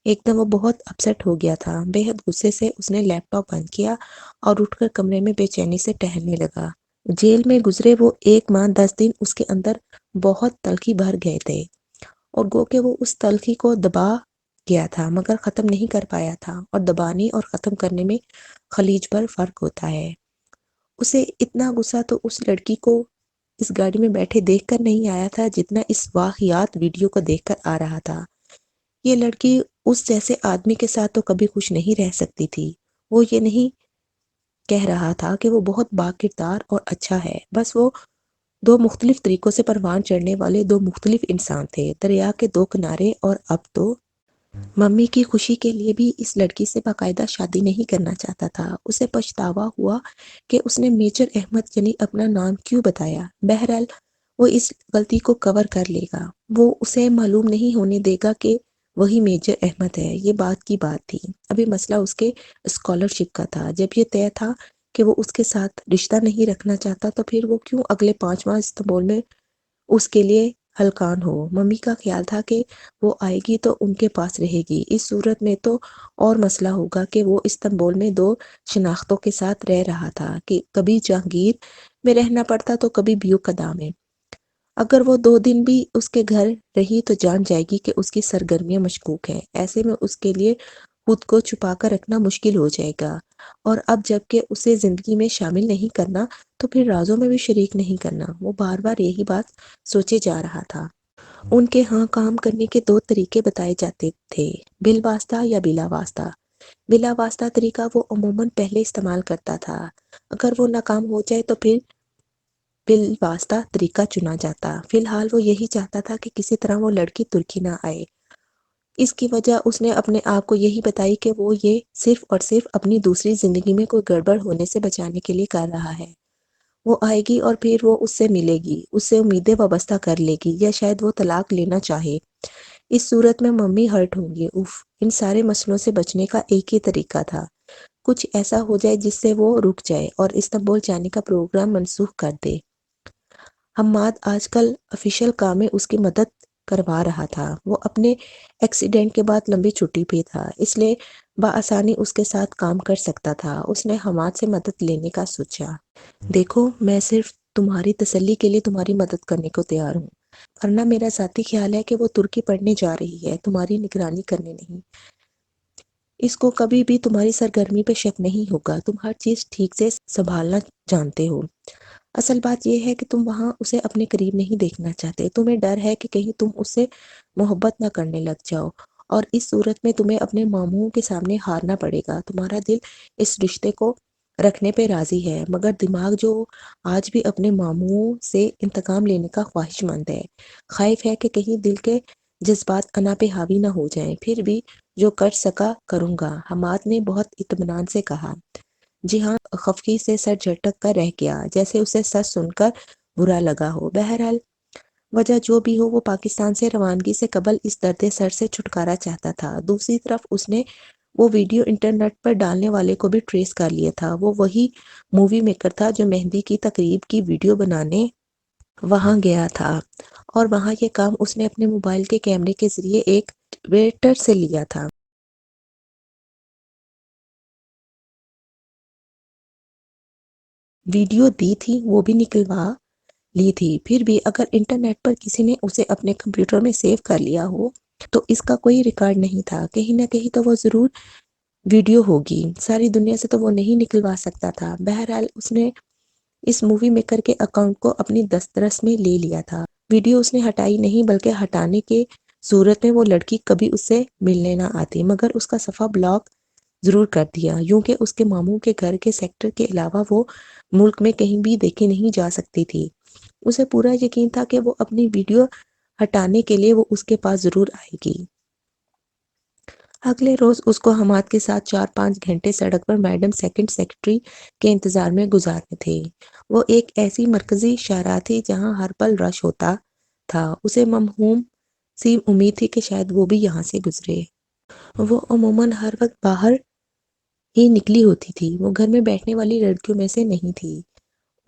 ایک دم وہ بہت اپسٹ ہو گیا تھا۔ بے حد غصے سے اس نے لیپ ٹاپ بند کیا اور اٹھ کر کمرے میں بے چینی سے ٹہلنے لگا۔ جیل میں گزرے وہ 1 ماہ 10 دن اس کے اندر بہت تلخی بھر گئے تھے، اور گو کہ وہ اس تلخی کو دبا گیا تھا مگر ختم نہیں کر پایا تھا، اور دبانے اور ختم کرنے میں خلیج بھر فرق ہوتا ہے۔ اسے اتنا غصہ تو اس لڑکی کو اس گاڑی میں بیٹھے دیکھ کر نہیں آیا تھا جتنا اس واقعات ویڈیو کو دیکھ کر آ رہا تھا۔ یہ لڑکی اس جیسے آدمی کے ساتھ تو کبھی خوش نہیں رہ سکتی تھی۔ وہ یہ نہیں کہہ رہا تھا کہ وہ بہت با کردار اور اچھا ہے، بس وہ 2 مختلف طریقوں سے پروان چڑھنے والے 2 مختلف انسان تھے، دریا کے 2 کنارے۔ اور اب تو ممی کی خوشی کے لیے بھی اس لڑکی سے باقاعدہ شادی نہیں کرنا چاہتا تھا۔ اسے پچھتاوا ہوا کہ اس نے میجر احمد یعنی اپنا نام کیوں بتایا۔ بہرحال وہ اس غلطی کو کور کر لے گا، وہ اسے معلوم نہیں ہونے دے گا کہ وہی میجر احمد ہے۔ یہ بات کی بات تھی، ابھی مسئلہ اس کے اسکالرشپ کا تھا۔ جب یہ طے تھا کہ وہ اس کے ساتھ رشتہ نہیں رکھنا چاہتا تو پھر وہ کیوں اگلے 5 ماہ استنبول میں اس کے لیے ہلکان ہو؟ ممی کا خیال تھا کہ وہ آئے گی تو ان کے پاس رہے گی۔ اس صورت میں تو اور مسئلہ ہوگا کہ وہ استنبول میں 2 شناختوں کے ساتھ رہ رہا تھا، کہ کبھی جہانگیر میں رہنا پڑتا تو کبھی بیو قدا میں۔ اگر وہ 2 دن بھی اس کے گھر رہی تو جان جائے گی کہ اس کی سرگرمیاں مشکوک ہیں۔ ایسے میں اس کے لیے خود کو چھپا کر رکھنا مشکل ہو جائے گا، اور اب جب کہ اسے زندگی میں شامل نہیں کرنا تو پھر رازوں میں بھی شریک نہیں کرنا۔ وہ بار بار یہی بات سوچے جا رہا تھا۔ ان کے ہاں کام کرنے کے 2 طریقے بتائے جاتے تھے، بالواسطہ یا بلا واسطہ۔ بلا واسطہ طریقہ وہ عموماً پہلے استعمال کرتا تھا، اگر وہ ناکام ہو جائے تو پھر بالواسطہ طریقہ چنا جاتا۔ فی الحال وہ یہی چاہتا تھا کہ کسی طرح وہ لڑکی ترکی نہ آئے۔ اس کی وجہ اس نے اپنے آپ کو یہی بتائی کہ وہ یہ صرف اور صرف اپنی دوسری زندگی میں کوئی گڑبڑ ہونے سے بچانے کے لیے کر رہا ہے۔ وہ آئے گی اور پھر وہ اس سے ملے گی، اس سے امیدیں وابستہ کر لے گی، یا شاید وہ طلاق لینا چاہے۔ اس صورت میں ممی ہرٹ ہوں گی۔ ان سارے مسئلوں سے بچنے کا ایک ہی طریقہ تھا، کچھ ایسا ہو جائے جس سے وہ رک جائے اور استنبول جانے کا پروگرام منسوخ کر دے۔ حماد آج کل آفیشیل کام میں اس کی مدد کروا رہا تھا۔ وہ اپنے ایکسیڈنٹ کے بعد لمبی چھٹی پہ تھا، اس لیے بآسانی اس کے ساتھ کام کر سکتا تھا۔ اس نے حماد سے مدد لینے کا سوچا۔ دیکھو، میں صرف تمہاری تسلی کے لیے تمہاری مدد کرنے کو تیار ہوں، ورنہ میرا ذاتی خیال ہے کہ وہ ترکی پڑھنے جا رہی ہے، تمہاری نگرانی کرنے نہیں۔ اس کو کبھی بھی تمہاری سرگرمی پہ شک نہیں ہوگا، تم ہر چیز ٹھیک سے سنبھالنا جانتے ہو۔ اصل بات یہ ہے کہ تم وہاں اسے اپنے قریب نہیں دیکھنا چاہتے، تمہیں ڈر ہے کہ کہیں تم اس سے محبت نہ کرنے لگ جاؤ، اور اس صورت میں تمہیں اپنے ماموں کے سامنے ہارنا پڑے گا۔ تمہارا دل اس رشتے کو رکھنے پہ راضی ہے، مگر دماغ جو آج بھی اپنے ماموں سے انتقام لینے کا خواہش مند ہے، خائف ہے کہ کہیں دل کے جذبات انا پہ حاوی نہ ہو جائیں۔ پھر بھی جو کر سکا کروں گا، حماد نے بہت اطمینان سے کہا۔ جہاں خفگی سے سر جھٹک کر رہ گیا، جیسے اسے سچ سن کر برا لگا ہو۔ بہرحال وجہ جو بھی ہو، وہ پاکستان سے روانگی سے قبل اس درد سر سے چھٹکارا چاہتا تھا۔ دوسری طرف اس نے وہ ویڈیو انٹرنیٹ پر ڈالنے والے کو بھی ٹریس کر لیا تھا۔ وہ وہی مووی میکر تھا جو مہندی کی تقریب کی ویڈیو بنانے وہاں گیا تھا، اور وہاں یہ کام اس نے اپنے موبائل کے کیمرے کے ذریعے ایک ویٹر سے لیا تھا۔ ویڈیو دی تھی وہ بھی نکلوا لی تھی، پھر بھی اگر انٹرنیٹ پر کسی نے اسے اپنے کمپیوٹر میں سیو کر لیا ہو تو اس کا کوئی ریکارڈ نہیں تھا، کہیں نہ کہیں تو وہ ضرور ویڈیو ہوگی، ساری دنیا سے تو وہ نہیں نکلوا سکتا تھا۔ بہرحال اس نے اس مووی میکر کے اکاؤنٹ کو اپنی دسترس میں لے لیا تھا۔ ویڈیو اس نے ہٹائی نہیں بلکہ ہٹانے کے صورت میں وہ لڑکی کبھی اس سے ملنے نہ آتی، مگر اس کا صفحہ بلاک ضرور کر دیا، یوں کہ اس کے ماموں کے گھر کے سیکٹر کے علاوہ وہ ملک میں کہیں بھی دیکھی نہیں جا سکتی تھی۔ اسے پورا یقین تھا کہ وہ اپنی ویڈیو ہٹانے کے لیے وہ اس کے پاس ضرور آئے گی۔ اگلے روز اس کو حماد کے ساتھ 4-5 گھنٹے سڑک پر میڈم سیکنڈ سیکرٹری کے انتظار میں گزارنے تھے۔ وہ ایک ایسی مرکزی شاہراہ تھی جہاں ہر پل رش ہوتا تھا۔ اسے موہوم سی امید تھی کہ شاید وہ بھی یہاں سے گزرے۔ وہ عموماً ہر وقت باہر ہی نکلی ہوتی تھی۔ وہ گھر میں بیٹھنے والی لڑکیوں میں سے نہیں تھی۔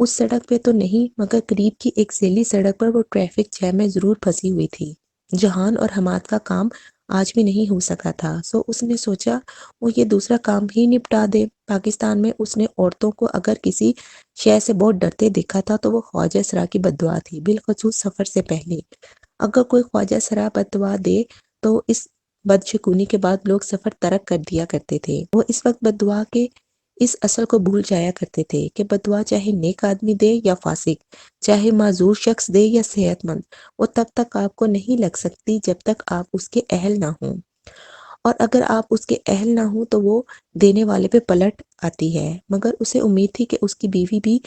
اس سڑک پہ تو نہیں مگر قریب کی ایک ذیلی سڑک پر وہ ٹریفک جیم میں ضرور پھنسی ہوئی تھی۔ جہان اور حماد کا کام آج بھی نہیں ہو سکا تھا، سو اس نے سوچا وہ یہ دوسرا کام ہی نپٹا دے۔ پاکستان میں اس نے عورتوں کو اگر کسی شے سے بہت ڈرتے دیکھا تھا تو وہ خواجہ سرا کی بددعا تھی، بالخصوص سفر سے پہلے۔ اگر کوئی خواجہ سرا بددعا دے تو اس بدشگونی کے بعد لوگ سفر ترک کر دیا کرتے تھے۔ وہ اس وقت بددعا کے اس اصل کو بھول جایا کرتے تھے کہ بددعا چاہے نیک آدمی دے یا فاسق، چاہے معذور شخص دے یا صحت مند، وہ تب تک آپ کو نہیں لگ سکتی جب تک آپ اس کے اہل نہ ہوں، اور اگر آپ اس کے اہل نہ ہوں تو وہ دینے والے پہ پلٹ آتی ہے۔ مگر اسے امید تھی کہ اس کی بیوی بھی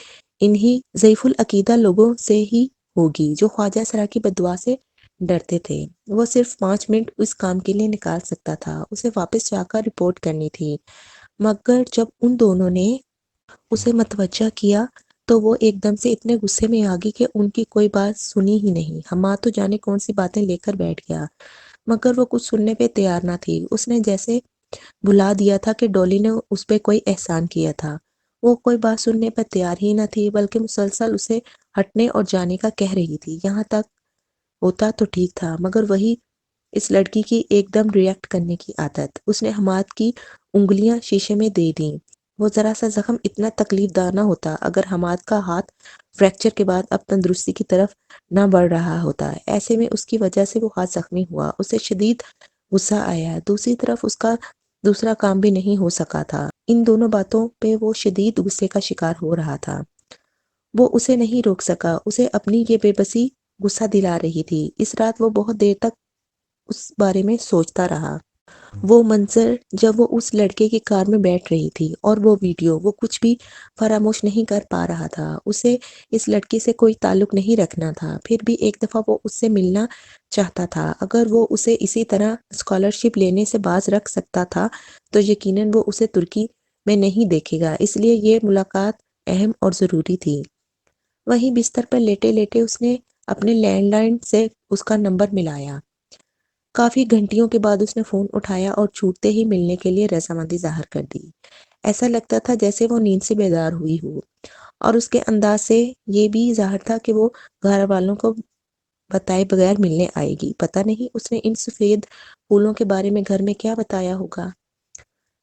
انہی ضعیف العقیدہ لوگوں سے ہی ہوگی جو خواجہ سرا کی بددعا سے ڈرتے تھے۔ وہ صرف 5 منٹ اس کام کے لیے نکال سکتا تھا۔ اسے واپس جا کر رپورٹ کرنی تھی، مگر جب ان دونوں نے اسے متوجہ کیا تو وہ ایک دم سے اتنے غصے میں آ گئی کہ ان کی کوئی بات سنی ہی نہیں۔ حماد تو جانے کون سی باتیں لے کر بیٹھ گیا، مگر وہ کچھ سننے پہ تیار نہ تھی۔ اس نے جیسے بھلا دیا تھا کہ ڈولی نے اس پہ کوئی احسان کیا تھا۔ وہ کوئی بات سننے پر تیار ہی نہ تھی بلکہ مسلسل اسے ہٹنے اور جانے کا کہہ رہی تھی۔ یہاں تک ہوتا تو ٹھیک تھا، مگر وہی اس لڑکی کی ایک دم ریئیکٹ کرنے کی عادت۔ اس نے حماد کی انگلیاں شیشے میں دے دیں۔ وہ ذرا سا زخم اتنا تکلیف دہ نہ ہوتا اگر حماد کا ہاتھ فریکچر کے بعد اب تندرستی کی طرف نہ بڑھ رہا ہوتا۔ ایسے میں اس کی وجہ سے وہ ہاتھ زخمی ہوا۔ اسے شدید غصہ آیا۔ دوسری طرف اس کا دوسرا کام بھی نہیں ہو سکا تھا۔ ان دونوں باتوں پہ وہ شدید غصے کا شکار ہو رہا تھا۔ وہ اسے نہیں روک سکا۔ اسے اپنی یہ بے بسی غصہ دلا رہی تھی۔ اس رات وہ بہت دیر تک اس بارے میں سوچتا رہا۔ وہ منظر جب وہ اس لڑکے کی کار میں بیٹھ رہی تھی اور وہ ویڈیو، وہ کچھ بھی فراموش نہیں کر پا رہا تھا۔ اسے اس لڑکی سے کوئی تعلق نہیں رکھنا تھا، پھر بھی ایک دفعہ وہ اس سے ملنا چاہتا تھا۔ اگر وہ اسے اسی طرح اسکالرشپ لینے سے باز رکھ سکتا تھا تو یقیناً وہ اسے ترکی میں نہیں دیکھے گا، اس لیے یہ ملاقات اہم اور ضروری تھی۔ وہیں بستر پر لیٹے لیٹے اس نے اپنے لینڈ لائن سے اس کا نمبر ملایا۔ کافی گھنٹیوں کے بعد اس نے فون اٹھایا اور چھوٹتے ہی ملنے کے لیے رضامندی ظاہر کر دی۔ ایسا لگتا تھا جیسے وہ نیند سے بیدار ہوئی ہو، اور اس کے انداز سے یہ بھی ظاہر تھا کہ وہ گھر والوں کو بتائے بغیر ملنے آئے گی۔ پتہ نہیں اس نے ان سفید پھولوں کے بارے میں گھر میں کیا بتایا ہوگا۔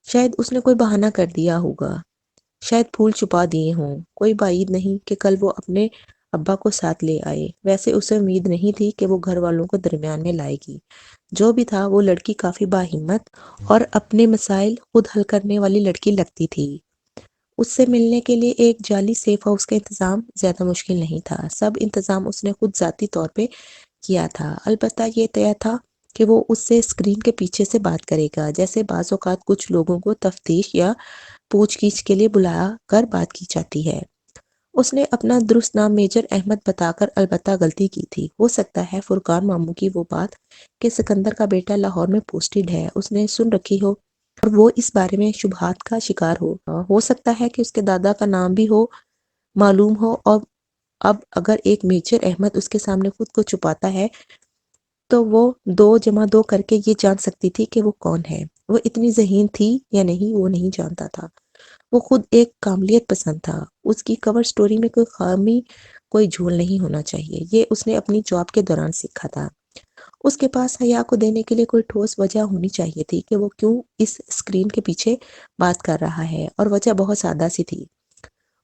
شاید اس نے کوئی بہانہ کر دیا ہوگا، شاید پھول چھپا دیے ہوں۔ کوئی بعید نہیں کہ کل وہ اپنے ابا کو ساتھ لے آئے۔ ویسے اسے امید نہیں تھی کہ وہ گھر والوں کو درمیان میں لائے گی۔ جو بھی تھا وہ لڑکی کافی باہمت اور اپنے مسائل خود حل کرنے والی لڑکی لگتی تھی۔ اس سے ملنے کے لیے ایک جعلی سیف ہاؤس کا انتظام زیادہ مشکل نہیں تھا۔ سب انتظام اس نے خود ذاتی طور پہ کیا تھا۔ البتہ یہ طے تھا کہ وہ اس سے اسکرین کے پیچھے سے بات کرے گا، جیسے بعض اوقات کچھ لوگوں کو تفتیش یا پوچھ گچھ کے لیے بلا کر بات کی جاتی ہے۔ اس نے اپنا درست نام میجر احمد بتا کر البتہ غلطی کی تھی۔ ہو سکتا ہے فرقان ماموں کی وہ بات کہ سکندر کا بیٹا لاہور میں پوسٹڈ ہے اس نے سن رکھی ہو اور وہ اس بارے میں شبہات کا شکار ہو سکتا ہے کہ اس کے دادا کا نام بھی ہو معلوم ہو، اور اب اگر ایک میجر احمد اس کے سامنے خود کو چھپاتا ہے تو وہ 2+2 کر کے یہ جان سکتی تھی کہ وہ کون ہے۔ وہ اتنی ذہین تھی یا نہیں وہ نہیں جانتا تھا۔ وہ خود ایک کاملیت پسند تھا۔ اس کی کور سٹوری میں کوئی خامی، کوئی جھول نہیں ہونا چاہیے۔ یہ اس نے اپنی جاب کے دوران سیکھا تھا۔ اس کے پاس حیا کو دینے کے لیے کوئی ٹھوس وجہ ہونی چاہیے تھی کہ وہ کیوں اس اسکرین کے پیچھے بات کر رہا ہے، اور وجہ بہت سادہ سی تھی۔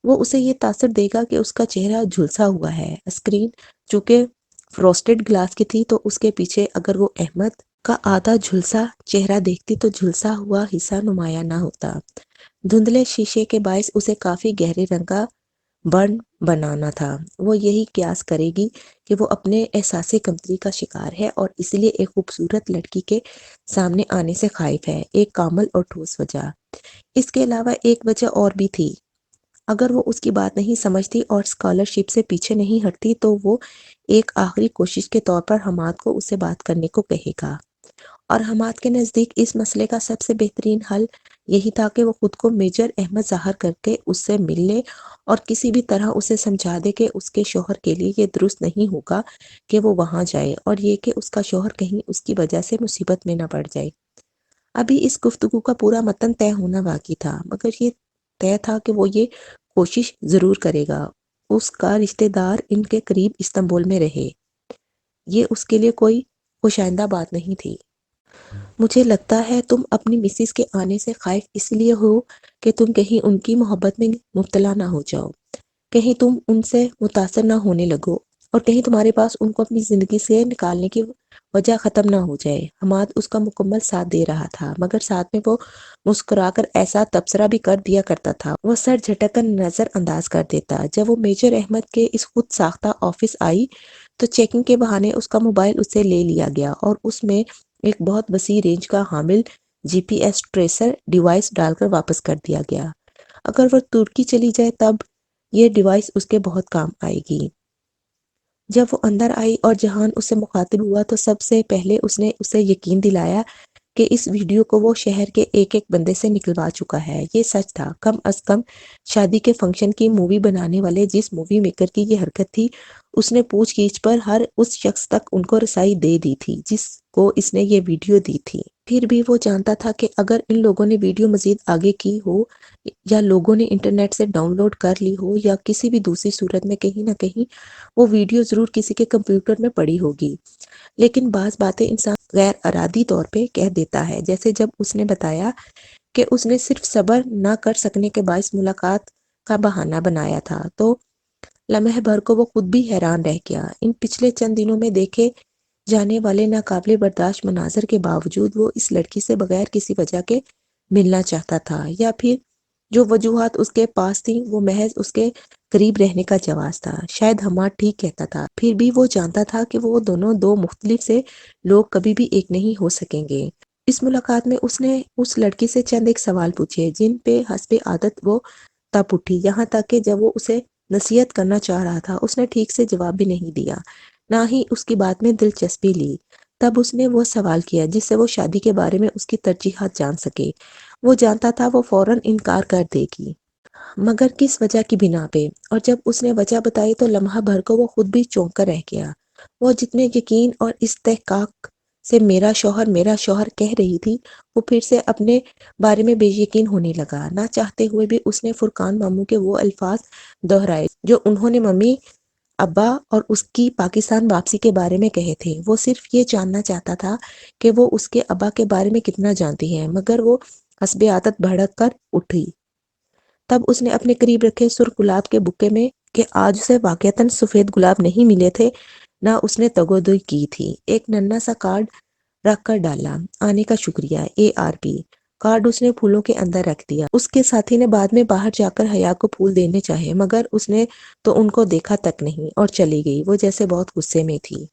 وہ اسے یہ تاثر دے گا کہ اس کا چہرہ جھلسا ہوا ہے۔ اسکرین چونکہ فروسٹڈ گلاس کی تھی تو اس کے پیچھے اگر وہ احمد کا آدھا جھلسا چہرہ دیکھتی تو جھلسا ہوا حصہ نمایاں نہ ہوتا۔ دھندلے شیشے کے باعث اسے کافی گہرے رنگ کا برن بنانا تھا۔ وہ یہی قیاس کرے گی کہ وہ اپنے احساس کمتری کا شکار ہے اور اس لیے ایک خوبصورت لڑکی کے سامنے آنے سے خائف ہے۔ ایک کامل اور ٹھوس وجہ۔ اس کے علاوہ ایک وجہ اور بھی تھی۔ اگر وہ اس کی بات نہیں سمجھتی اور اسکالرشپ سے پیچھے نہیں ہٹتی تو وہ ایک آخری کوشش کے طور پر حماد کو اس سے بات کرنے کو کہے گا، اور حماد کے نزدیک اس مسئلے کا سب سے بہترین حل یہی تھا کہ وہ خود کو میجر احمد ظاہر کر کے اس سے مل لے اور کسی بھی طرح اسے سمجھا دے کہ اس کے شوہر کے لیے یہ درست نہیں ہوگا کہ وہ وہاں جائے، اور یہ کہ اس کا شوہر کہیں اس کی وجہ سے مصیبت میں نہ پڑ جائے۔ ابھی اس گفتگو کا پورا متن طے ہونا باقی تھا، مگر یہ طے تھا کہ وہ یہ کوشش ضرور کرے گا۔ اس کا رشتہ دار ان کے قریب استنبول میں رہے، یہ اس کے لیے کوئی خوشائندہ بات نہیں تھی۔ مجھے لگتا ہے تم اپنی مسز کے آنے سے خائف اس لیے ہو کہ تم کہیں ان کی محبت میں مبتلا نہ ہو جاؤ، کہیں تم ان سے متاثر نہ ہونے لگو، اور کہیں تمہارے پاس ان کو اپنی زندگی سے نکالنے کی وجہ ختم نہ ہو جائے۔ حماد اس کا مکمل ساتھ دے رہا تھا، مگر ساتھ میں وہ مسکرا کر ایسا تبصرہ بھی کر دیا کرتا تھا۔ وہ سر جھٹک کر نظر انداز کر دیتا۔ جب وہ میجر احمد کے اس خود ساختہ آفس آئی تو چیکنگ کے بہانے اس کا موبائل اس سے لے لیا گیا اور اس میں ایک بہت وسیع رینج کا حامل جی پی ایس ٹریسر ڈیوائس ڈال کر واپس کر دیا گیا۔ اگر وہ ترکی چلی جائے تب یہ ڈیوائس اس کے بہت کام آئے گی۔ جب وہ اندر آئی اور جہان اس سے مخاطب ہوا تو سب سے پہلے اس نے اسے یقین دلایا کہ اس ویڈیو کو وہ شہر کے ایک ایک بندے سے نکلوا چکا ہے۔ یہ سچ تھا، کم از کم شادی کے فنکشن کی مووی بنانے والے جس مووی میکر کی یہ حرکت تھی، اس نے پوچھ گچھ پر ہر اس شخص تک ان کو رسائی دے دی تھی جس کو اس نے یہ ویڈیو دی تھی۔ پھر بھی وہ جانتا تھا کہ اگر ان لوگوں نے ویڈیو مزید آگے کی ہو، یا لوگوں نے انٹرنیٹ سے ڈاؤن لوڈ کر لی ہو، یا کسی بھی دوسری صورت میں کہیں نہ کہیں وہ ویڈیو ضرور کسی کے کمپیوٹر میں پڑی ہوگی۔ لیکن بعض باتیں انسان غیر ارادی طور پہ کہہ دیتا ہے، جیسے جب اس نے بتایا کہ اس نے صرف صبر نہ کر سکنے کے باعث ملاقات کا بہانہ بنایا تھا، تو لمحے بھر کو وہ خود بھی حیران رہ گیا۔ ان پچھلے چند دنوں میں دیکھے جانے والے ناقابل برداشت مناظر کے باوجود وہ اس لڑکی سے بغیر کسی وجہ کے ملنا چاہتا تھا، یا پھر جو وجوہات اس کے پاس تھیں وہ محض اس کے قریب رہنے کا جواز تھا۔ شاید حماد ٹھیک کہتا تھا، پھر بھی وہ جانتا تھا کہ وہ دونوں دو مختلف سے لوگ کبھی بھی ایک نہیں ہو سکیں گے۔ اس ملاقات میں اس نے اس لڑکی سے چند ایک سوال پوچھے جن پہ حسب عادت وہ تپ اٹھی، یہاں تک کہ جب وہ اسے نصیحت کرنا چاہ رہا تھا اس نے ٹھیک سے جواب بھی نہیں دیا، نہ ہی اس کی بات میں دلچسپی لی۔ تب اس نے وہ سوال کیا جس سے وہ شادی کے بارے میں اس کی ترجیحات جان سکے۔ وہ جانتا تھا وہ فوراً انکار کر دے گی، مگر کس وجہ کی بنا پہ؟ اور جب اس نے وجہ بتائی تو لمحہ بھر کو وہ خود بھی چونک کر رہ گیا۔ وہ جتنے یقین اور استحقاق سے میرا شوہر کہہ رہی تھی، وہ پھر سے اپنے بارے میں بے یقین ہونے لگا۔ نہ چاہتے ہوئے بھی اس نے فرقان ماموں کے وہ الفاظ دہرائے جو انہوں نے ممی، ابا اور اس کی پاکستان واپسی کے بارے میں کہے تھے۔ وہ صرف یہ جاننا چاہتا تھا کہ وہ اس کے ابا کے بارے میں کتنا جانتی ہے، مگر وہ حسب عادت بھڑک کر اٹھی۔ تب اس نے اپنے قریب رکھے سرخ گلاب کے بکے میں کہ آج اسے واقعتاً سفید گلاب نہیں ملے تھے، نہ اس نے تگودوئی کی تھی، ایک ننھا سا کارڈ رکھ کر ڈالا۔ آنے کا شکریہ، ARP۔ کارڈ اس نے پھولوں کے اندر رکھ دیا۔ اس کے ساتھی نے بعد میں باہر جا کر حیا کو پھول دینے چاہے، مگر اس نے تو ان کو دیکھا تک نہیں اور چلی گئی۔ وہ جیسے بہت غصے میں تھی۔